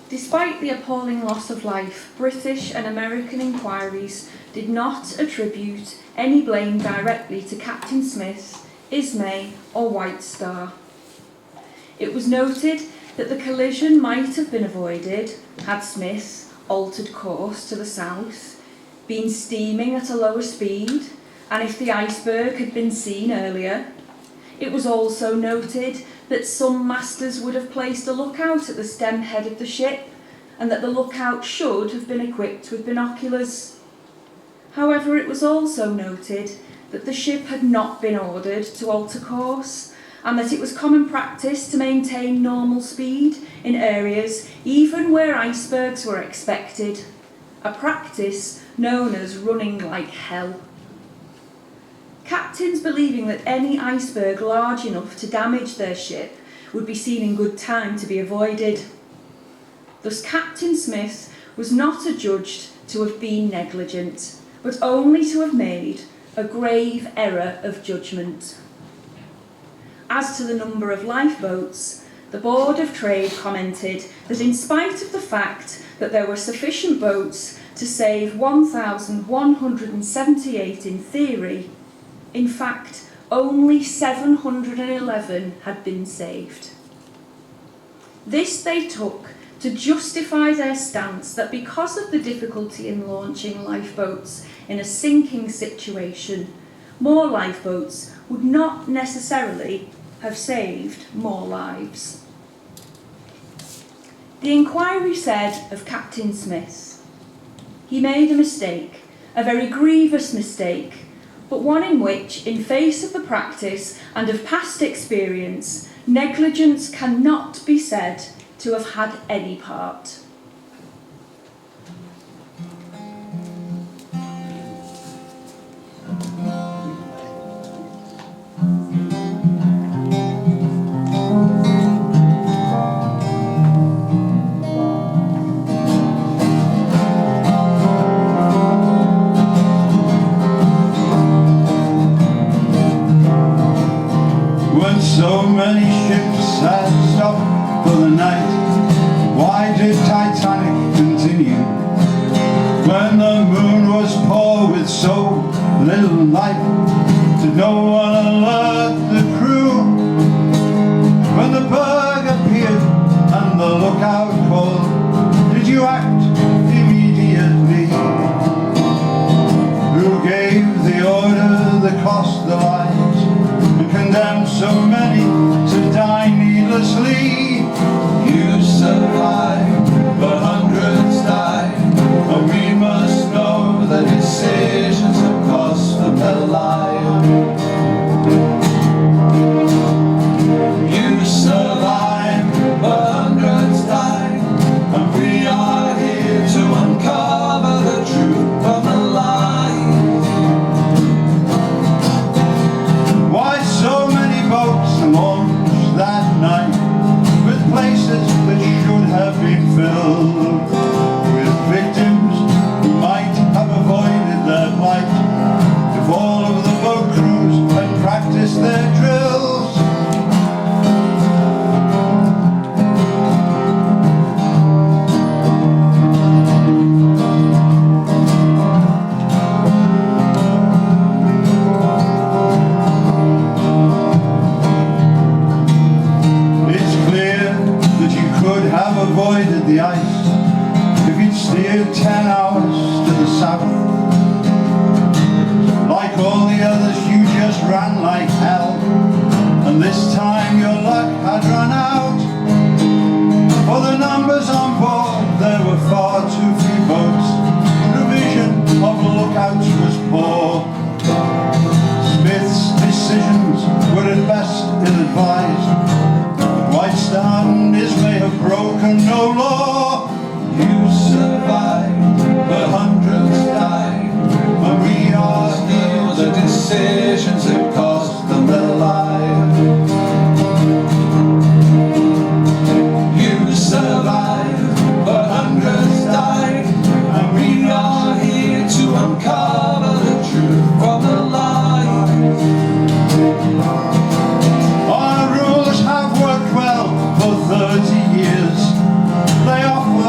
Despite the appalling loss of life, British and American inquiries did not attribute any blame directly to Captain Smith, Ismay or White Star. It was noted that the collision might have been avoided had Smith altered course to the south, been steaming at a lower speed, and if the iceberg had been seen earlier. It was also noted that some masters would have placed a lookout at the stem head of the ship, and that the lookout should have been equipped with binoculars. However, it was also noted that the ship had not been ordered to alter course, and that it was common practice to maintain normal speed in areas even where icebergs were expected, a practice known as running like hell. Captains believing that any iceberg large enough to damage their ship would be seen in good time to be avoided. Thus, Captain Smith was not adjudged to have been negligent, but only to have made a grave error of judgment. As to the number of lifeboats, the Board of Trade commented that in spite of the fact that there were sufficient boats to save 1,178 in theory, in fact, only 711 had been saved. This they took to justify their stance that because of the difficulty in launching lifeboats in a sinking situation, more lifeboats would not necessarily have saved more lives. The inquiry said of Captain Smith, "He made a mistake, a very grievous mistake, but one in which, in face of the practice and of past experience, negligence cannot be said to have had any part." When so many ships had stopped for the night, why did Titanic continue? When the moon was poor with so little light, did no one alert the crew? When the berg appeared and the lookout called, did you act immediately? Who gave the order that cost the lives and condemned so many to die needlessly? You survived, but hundreds died, and we must know that decisions have cost them their lives. You survived, but hundreds died, and we are here to uncover the truth from the lies. Why so many boats launched that night, with places that should have been filled with victims who might have avoided their plight if all of the boat crews had practiced their drills? Have avoided the ice if you'd steered 10 hours to the south. Like all the others, you just ran like hell, and this time your luck had run out. For the numbers on board, there were far too few boats. Provision of lookouts was poor. Smith's decisions were at best ill-advised. White Star and Ismay have broken no law. You survived, but hundreds died, and we are here. The decisions that cost them their lives. You survived, but hundreds died, and we are here to uncover the truth from the lies. Our rules have worked well for 30 years. They offer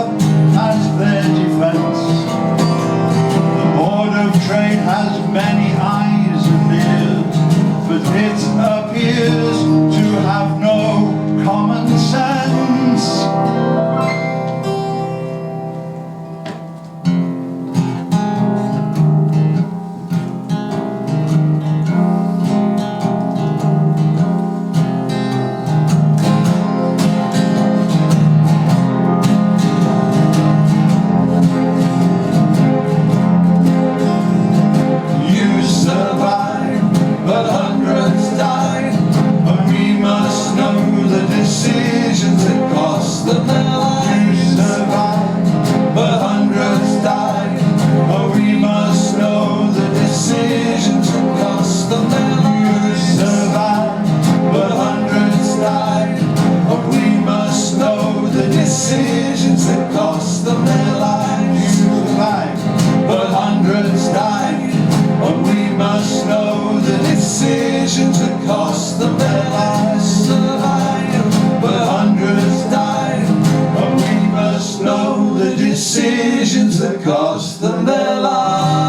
that cost them their lives. You survived, But hundreds died, and we must know the decisions that cost them their lives. Survive, but hundreds died, and we must know the decisions that cost them their lives.